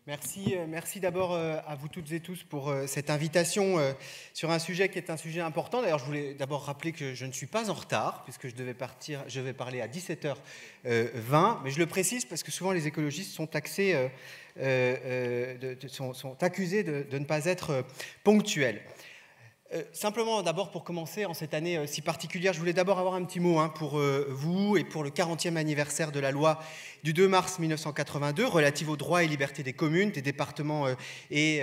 Merci d'abord à vous toutes et tous pour cette invitation sur un sujet qui est un sujet important. D'ailleurs, je voulais d'abord rappeler que je ne suis pas en retard, puisque je vais parler à 17h20, mais je le précise parce que souvent les écologistes sont sont accusés de ne pas être ponctuels. Simplement, d'abord, pour commencer, en cette année si particulière, je voulais d'abord avoir un petit mot pour vous et pour le 40e anniversaire de la loi du 2 mars 1982 relative aux droits et libertés des communes, des départements et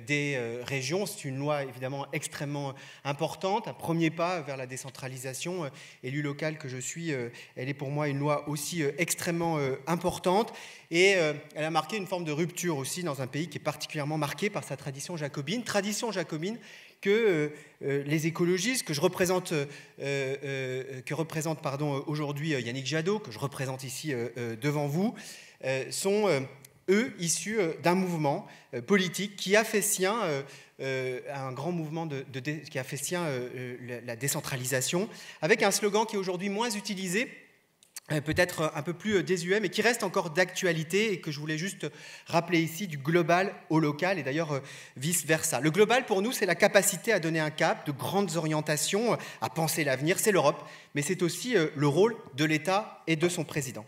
des régions. C'est une loi évidemment extrêmement importante, un premier pas vers la décentralisation. Élu local que je suis, elle est pour moi une loi aussi extrêmement importante. Et elle a marqué une forme de rupture aussi dans un pays qui est particulièrement marqué par sa tradition jacobine que les écologistes, que représente aujourd'hui Yannick Jadot, que je représente ici devant vous, sont eux issus d'un mouvement politique qui a fait sien un grand mouvement qui a fait sien la décentralisation, avec un slogan qui est aujourd'hui moins utilisé, peut-être un peu plus désuet, mais qui reste encore d'actualité et que je voulais juste rappeler ici, du global au local et d'ailleurs vice-versa. Le global, pour nous, c'est la capacité à donner un cap, de grandes orientations, à penser l'avenir, c'est l'Europe, mais c'est aussi le rôle de l'État et de son président.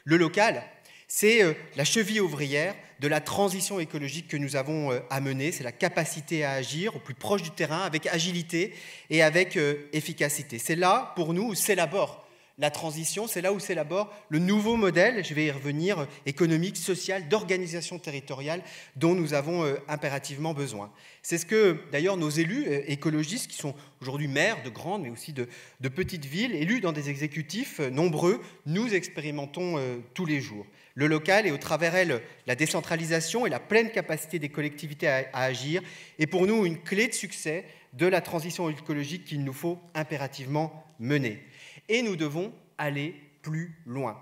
Le local, c'est la cheville ouvrière de la transition écologique que nous avons à mener, c'est la capacité à agir au plus proche du terrain, avec agilité et avec efficacité. C'est là, pour nous, où s'élabore la transition, c'est là où s'élabore le nouveau modèle, je vais y revenir, économique, social, d'organisation territoriale dont nous avons impérativement besoin. C'est ce que, d'ailleurs, nos élus écologistes, qui sont aujourd'hui maires de grandes, mais aussi de petites villes, élus dans des exécutifs nombreux, nous expérimentons tous les jours. Le local et au travers elle, la décentralisation et la pleine capacité des collectivités à agir est pour nous une clé de succès de la transition écologique qu'il nous faut impérativement mener. Et nous devons aller plus loin.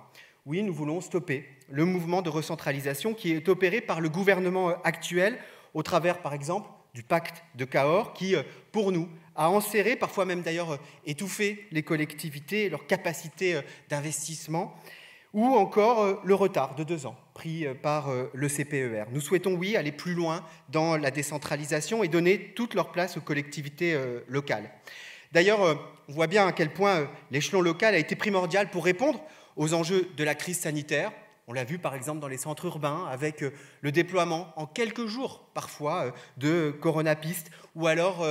Oui, nous voulons stopper le mouvement de recentralisation qui est opéré par le gouvernement actuel au travers, par exemple, du pacte de Cahors qui, pour nous, a enserré, parfois même d'ailleurs étouffé les collectivités et leur capacité d'investissement, ou encore le retard de 2 ans pris par le CPER. Nous souhaitons, oui, aller plus loin dans la décentralisation et donner toute leur place aux collectivités locales. D'ailleurs, on voit bien à quel point l'échelon local a été primordial pour répondre aux enjeux de la crise sanitaire. On l'a vu par exemple dans les centres urbains avec le déploiement en quelques jours parfois de coronapistes ou alors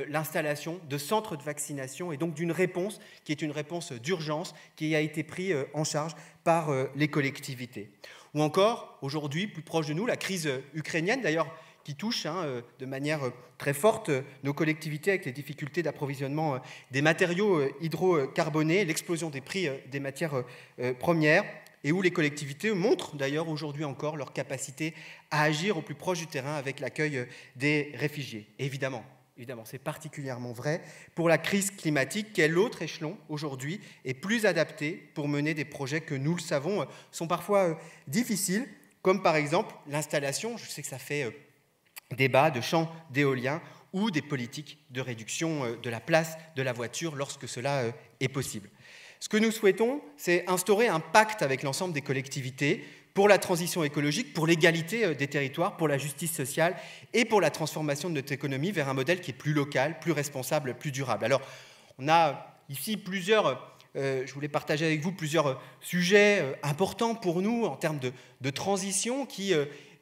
l'installation de centres de vaccination et donc d'une réponse qui est une réponse d'urgence qui a été prise en charge par les collectivités. Ou encore, aujourd'hui, plus proche de nous, la crise ukrainienne, d'ailleurs, qui touche de manière très forte nos collectivités avec les difficultés d'approvisionnement des matériaux hydrocarbonés, l'explosion des prix des matières premières, et où les collectivités montrent d'ailleurs aujourd'hui encore leur capacité à agir au plus proche du terrain avec l'accueil des réfugiés. Évidemment, c'est particulièrement vrai pour la crise climatique, qui est l'autre échelon aujourd'hui et plus adapté pour mener des projets que, nous le savons, sont parfois difficiles, comme par exemple l'installation, je sais que ça fait débat de champs d'éolien ou des politiques de réduction de la place de la voiture lorsque cela est possible. Ce que nous souhaitons, c'est instaurer un pacte avec l'ensemble des collectivités pour la transition écologique, pour l'égalité des territoires, pour la justice sociale et pour la transformation de notre économie vers un modèle qui est plus local, plus responsable, plus durable. Alors, on a ici je voulais partager avec vous plusieurs sujets importants pour nous en termes de transition qui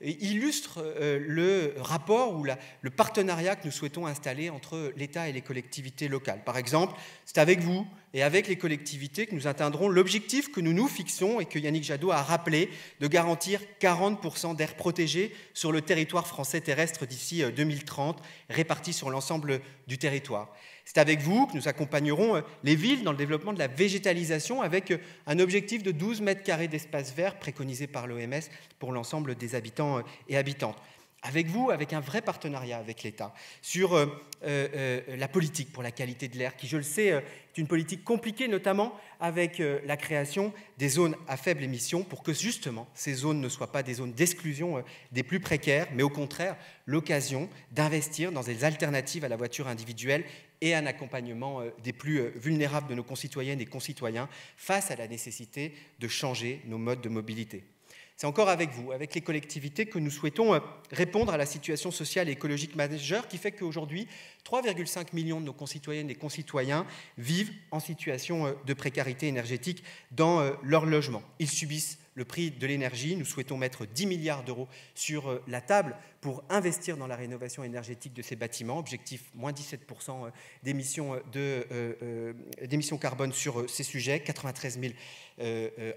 illustre le rapport ou le partenariat que nous souhaitons installer entre l'État et les collectivités locales. Par exemple, c'est avec vous et avec les collectivités que nous atteindrons l'objectif que nous nous fixons et que Yannick Jadot a rappelé, de garantir 40% d'aires protégées sur le territoire français terrestre d'ici 2030, réparties sur l'ensemble du territoire. C'est avec vous que nous accompagnerons les villes dans le développement de la végétalisation avec un objectif de 12 mètres carrés d'espace vert préconisé par l'OMS pour l'ensemble des habitants et habitantes. Avec vous, avec un vrai partenariat avec l'État sur la politique pour la qualité de l'air, qui, je le sais, est une politique compliquée, notamment avec la création des zones à faible émission, pour que justement ces zones ne soient pas des zones d'exclusion des plus précaires, mais au contraire l'occasion d'investir dans des alternatives à la voiture individuelle et un accompagnement des plus vulnérables de nos concitoyennes et concitoyens face à la nécessité de changer nos modes de mobilité. C'est encore avec vous, avec les collectivités, que nous souhaitons répondre à la situation sociale et écologique majeure qui fait qu'aujourd'hui, 3,5 millions de nos concitoyennes et concitoyens vivent en situation de précarité énergétique dans leur logement. Ils subissent le prix de l'énergie. Nous souhaitons mettre 10 milliards d'euros sur la table pour investir dans la rénovation énergétique de ces bâtiments. Objectif, moins 17% d'émissions carbone sur ces sujets. 93 000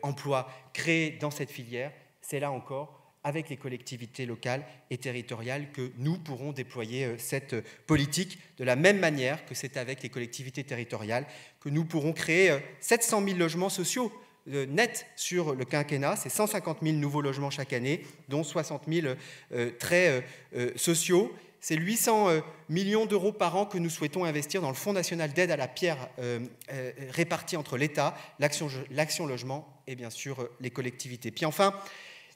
emplois créés dans cette filière. C'est là encore, avec les collectivités locales et territoriales, que nous pourrons déployer cette politique, de la même manière que c'est avec les collectivités territoriales que nous pourrons créer 700 000 logements sociaux net sur le quinquennat. C'est 150 000 nouveaux logements chaque année, dont 60 000 très sociaux. C'est 800 millions d'euros par an que nous souhaitons investir dans le Fonds national d'aide à la pierre réparti entre l'État, l'Action Logement et bien sûr les collectivités. Puis enfin,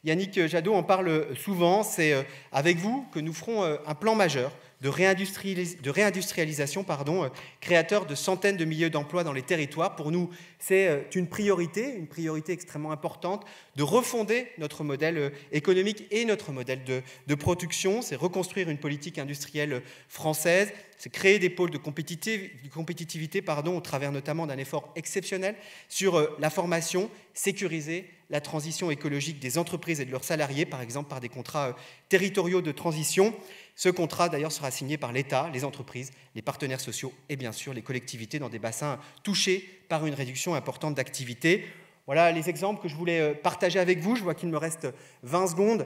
Yannick Jadot en parle souvent, c'est avec vous que nous ferons un plan majeur de réindustrialisation, créateur de centaines de milliers d'emplois dans les territoires. Pour nous, c'est une priorité extrêmement importante, de refonder notre modèle économique et notre modèle de production. C'est reconstruire une politique industrielle française, c'est créer des pôles de compétitivité au travers notamment d'un effort exceptionnel sur la formation, sécuriser la transition écologique des entreprises et de leurs salariés, par exemple par des contrats territoriaux de transition. Ce contrat, d'ailleurs, sera signé par l'État, les entreprises, les partenaires sociaux et bien sûr les collectivités dans des bassins touchés par une réduction importante d'activité. Voilà les exemples que je voulais partager avec vous. Je vois qu'il me reste 20 secondes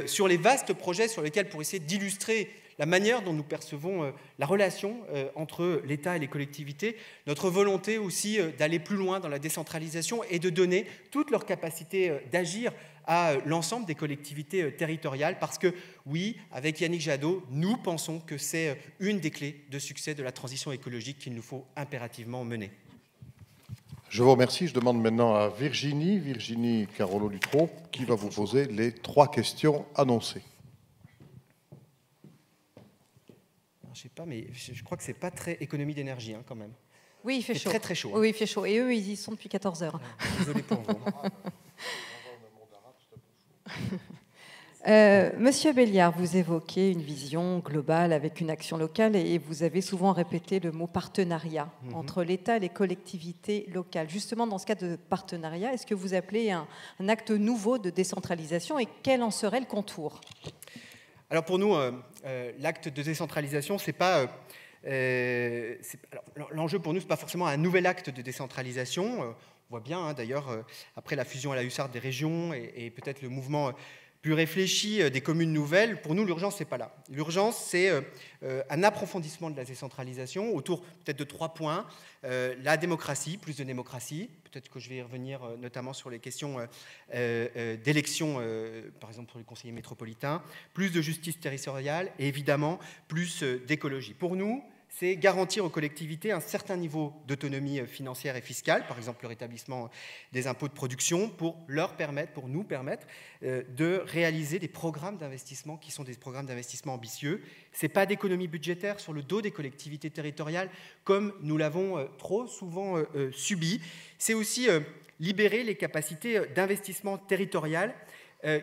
sur les vastes projets sur lesquels, pour essayer d'illustrer la manière dont nous percevons la relation entre l'État et les collectivités, notre volonté aussi d'aller plus loin dans la décentralisation et de donner toute leur capacité d'agir à l'ensemble des collectivités territoriales, parce que oui, avec Yannick Jadot, nous pensons que c'est une des clés de succès de la transition écologique qu'il nous faut impérativement mener. Je vous remercie. Je demande maintenant à Virginie Carolo-Luttrot, qui va vous poser les 3 questions annoncées. Je ne sais pas, mais je crois que ce n'est pas très économie d'énergie quand même. Oui, il fait chaud. Très très chaud. Oui, il fait chaud. Et eux, ils y sont depuis 14 heures. Désolé pour vous. Monsieur Belliard, vous évoquez une vision globale avec une action locale et vous avez souvent répété le mot partenariat entre l'État et les collectivités locales. Justement, dans ce cas de partenariat, est-ce que vous appelez un acte nouveau de décentralisation et quel en serait le contour ? Alors pour nous, l'acte de décentralisation, c'est pas... l'enjeu pour nous, ce n'est pas forcément un nouvel acte de décentralisation. On voit bien, d'ailleurs, après la fusion à la hussarde des régions et peut-être le mouvement plus réfléchi des communes nouvelles, pour nous, l'urgence, ce n'est pas là. L'urgence, c'est un approfondissement de la décentralisation autour peut-être de 3 points. La démocratie, plus de démocratie. Peut-être que je vais y revenir notamment sur les questions d'élection, par exemple pour les conseillers métropolitains. Plus de justice territoriale et évidemment plus d'écologie. Pour nous, c'est garantir aux collectivités un certain niveau d'autonomie financière et fiscale, par exemple le rétablissement des impôts de production, pour nous permettre de réaliser des programmes d'investissement qui sont des programmes d'investissement ambitieux. Ce n'est pas d'économie budgétaire sur le dos des collectivités territoriales, comme nous l'avons trop souvent subi. C'est aussi libérer les capacités d'investissement territorial,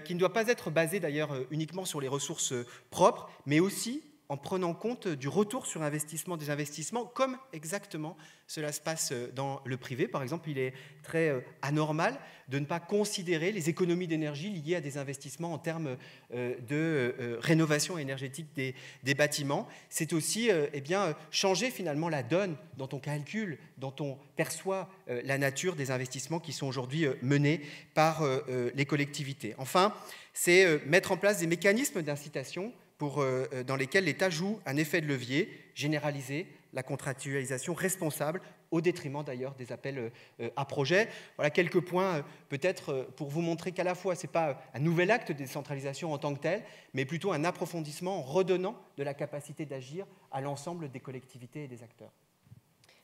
qui ne doit pas être basé d'ailleurs uniquement sur les ressources propres, mais aussi en prenant compte du retour sur investissement des investissements, comme exactement cela se passe dans le privé. Par exemple, il est très anormal de ne pas considérer les économies d'énergie liées à des investissements en termes de rénovation énergétique des bâtiments. C'est aussi changer finalement la donne dont on calcule, dont on perçoit la nature des investissements qui sont aujourd'hui menés par les collectivités. Enfin, c'est mettre en place des mécanismes d'incitation dans lesquels l'État joue un effet de levier, généraliser la contractualisation responsable, au détriment d'ailleurs des appels à projets. Voilà quelques points peut-être pour vous montrer qu'à la fois, ce n'est pas un nouvel acte de décentralisation en tant que tel, mais plutôt un approfondissement en redonnant de la capacité d'agir à l'ensemble des collectivités et des acteurs.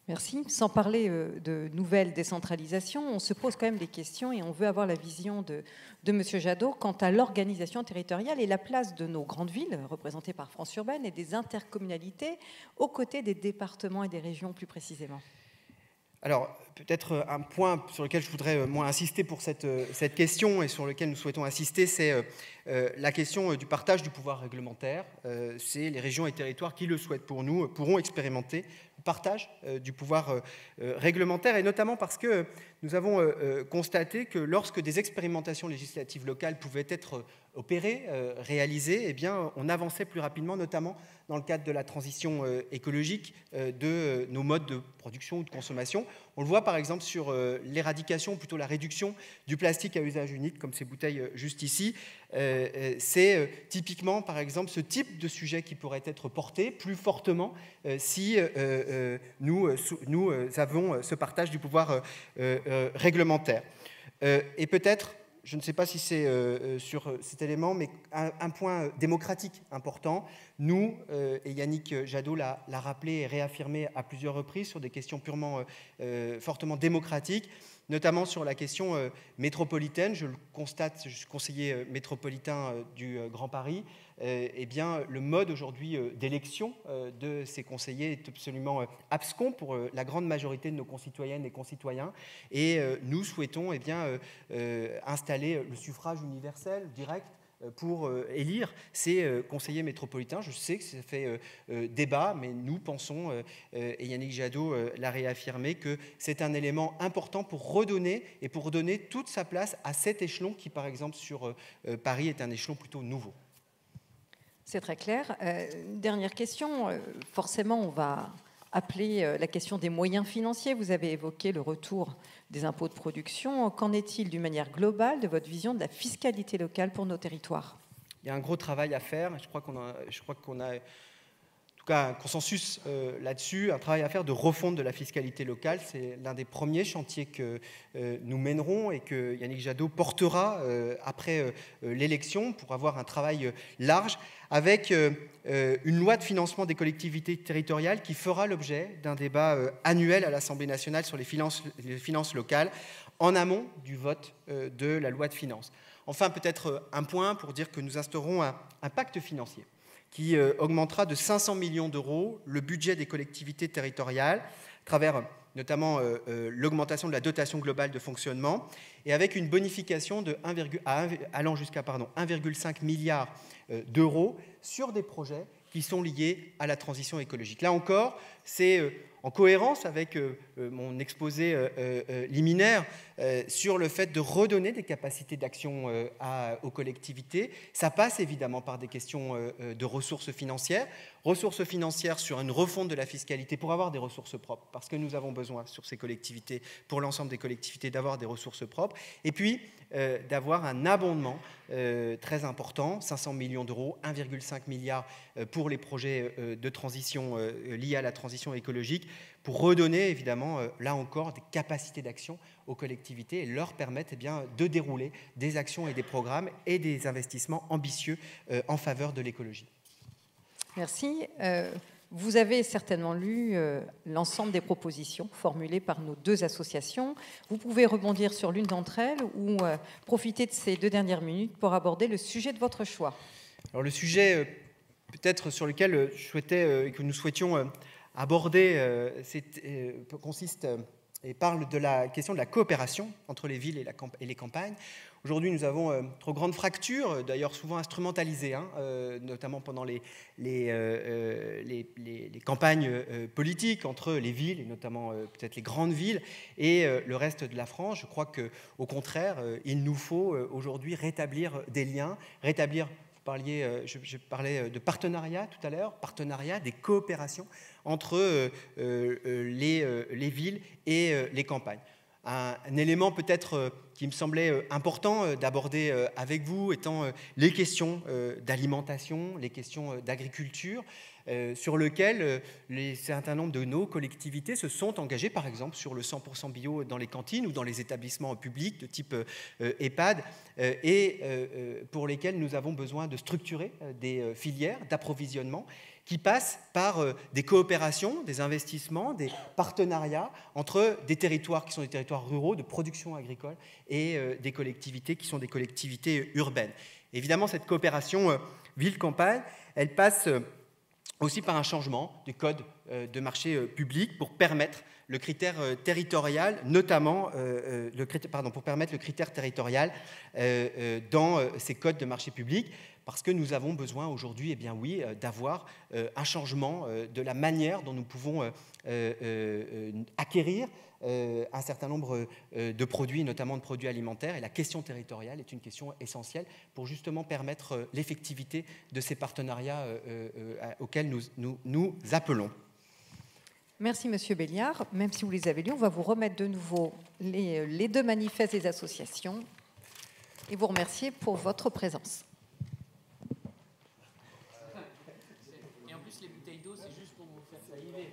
Merci. Sans parler de nouvelles décentralisations, on se pose quand même des questions et on veut avoir la vision de M. Jadot quant à l'organisation territoriale et la place de nos grandes villes, représentées par France Urbaine, et des intercommunalités aux côtés des départements et des régions plus précisément. Alors, peut-être un point sur lequel je voudrais moins insister pour cette question et sur lequel nous souhaitons insister, c'est la question du partage du pouvoir réglementaire. C'est les régions et territoires qui le souhaitent pour nous pourront expérimenter le partage du pouvoir réglementaire, et notamment parce que nous avons constaté que lorsque des expérimentations législatives locales pouvaient être opérées, réalisées, eh bien, on avançait plus rapidement, notamment dans le cadre de la transition écologique de nos modes de production ou de consommation. On le voit par exemple sur l'éradication, ou plutôt la réduction du plastique à usage unique, comme ces bouteilles juste ici. C'est typiquement, par exemple, ce type de sujet qui pourrait être porté plus fortement si nous avons ce partage du pouvoir réglementaire. Et peut-être, je ne sais pas si c'est sur cet élément, mais un point démocratique important. Nous, et Yannick Jadot l'a rappelé et réaffirmé à plusieurs reprises sur des questions purement, fortement démocratiques, notamment sur la question métropolitaine. Je le constate, je suis conseiller métropolitain du Grand Paris. Eh bien, le mode aujourd'hui d'élection de ces conseillers est absolument abscon pour la grande majorité de nos concitoyennes et concitoyens. Et nous souhaitons installer le suffrage universel direct pour élire ces conseillers métropolitains. Je sais que ça fait débat, mais nous pensons, et Yannick Jadot l'a réaffirmé, que c'est un élément important pour redonner toute sa place à cet échelon qui, par exemple, sur Paris, est un échelon plutôt nouveau. C'est très clair. Dernière question. Forcément, on va appeler la question des moyens financiers. Vous avez évoqué le retour des impôts de production. Qu'en est-il d'une manière globale de votre vision de la fiscalité locale pour nos territoires ? Il y a un gros travail à faire. Je crois qu'on a en tout cas un consensus là-dessus, un travail à faire de refonte de la fiscalité locale. C'est l'un des premiers chantiers que nous mènerons et que Yannick Jadot portera après l'élection pour avoir un travail large avec une loi de financement des collectivités territoriales qui fera l'objet d'un débat annuel à l'Assemblée nationale sur les finances locales en amont du vote de la loi de finances. Enfin, peut-être un point pour dire que nous instaurons un pacte financier qui augmentera de 500 millions d'euros le budget des collectivités territoriales à travers notamment l'augmentation de la dotation globale de fonctionnement et avec une bonification allant jusqu'à 1,5 milliard d'euros sur des projets qui sont liés à la transition écologique. Là encore, c'est en cohérence avec mon exposé liminaire sur le fait de redonner des capacités d'action aux collectivités. Ça passe évidemment par des questions de ressources financières sur une refonte de la fiscalité pour avoir des ressources propres, parce que nous avons besoin sur ces collectivités, pour l'ensemble des collectivités, d'avoir des ressources propres, et puis d'avoir un abondement très important, 500 millions d'euros, 1,5 milliard pour les projets de transition liés à la transition écologique, pour redonner évidemment, là encore, des capacités d'action aux collectivités et leur permettre de dérouler des actions et des programmes et des investissements ambitieux en faveur de l'écologie. Merci. Vous avez certainement lu l'ensemble des propositions formulées par nos deux associations. Vous pouvez rebondir sur l'une d'entre elles ou profiter de ces 2 dernières minutes pour aborder le sujet de votre choix. Alors le sujet peut-être sur lequel que nous souhaitions aborder consiste et parle de la question de la coopération entre les villes et les campagnes. Aujourd'hui, nous avons trop grandes fractures, d'ailleurs souvent instrumentalisées, notamment pendant les campagnes politiques entre les villes, et notamment peut-être les grandes villes, et le reste de la France. Je crois qu'au contraire, il nous faut aujourd'hui rétablir des liens, je parlais de partenariat tout à l'heure, des coopérations entre les villes et les campagnes. Un élément peut-être qui me semblait important d'aborder avec vous étant les questions d'alimentation, les questions d'agriculture, sur lequel un certain nombre de nos collectivités se sont engagées, par exemple sur le 100% bio dans les cantines ou dans les établissements publics de type EHPAD, et pour lesquels nous avons besoin de structurer des filières d'approvisionnement qui passent par des coopérations, des investissements, des partenariats entre des territoires qui sont des territoires ruraux de production agricole et des collectivités qui sont des collectivités urbaines. Évidemment, cette coopération ville-campagne, elle passe aussi par un changement du code de marché public pour permettre le critère territorial, notamment pour permettre le critère territorial dans ces codes de marché public, parce que nous avons besoin aujourd'hui, d'avoir un changement de la manière dont nous pouvons acquérir un certain nombre de produits, notamment de produits alimentaires, et la question territoriale est une question essentielle pour justement permettre l'effectivité de ces partenariats auxquels nous appelons. Merci Monsieur Belliard. Même si vous les avez lus, on va vous remettre de nouveau les 2 manifestes des associations et vous remercier pour votre présence. Et en plus, les bouteilles d'eau, c'est juste pour vous faire saliver.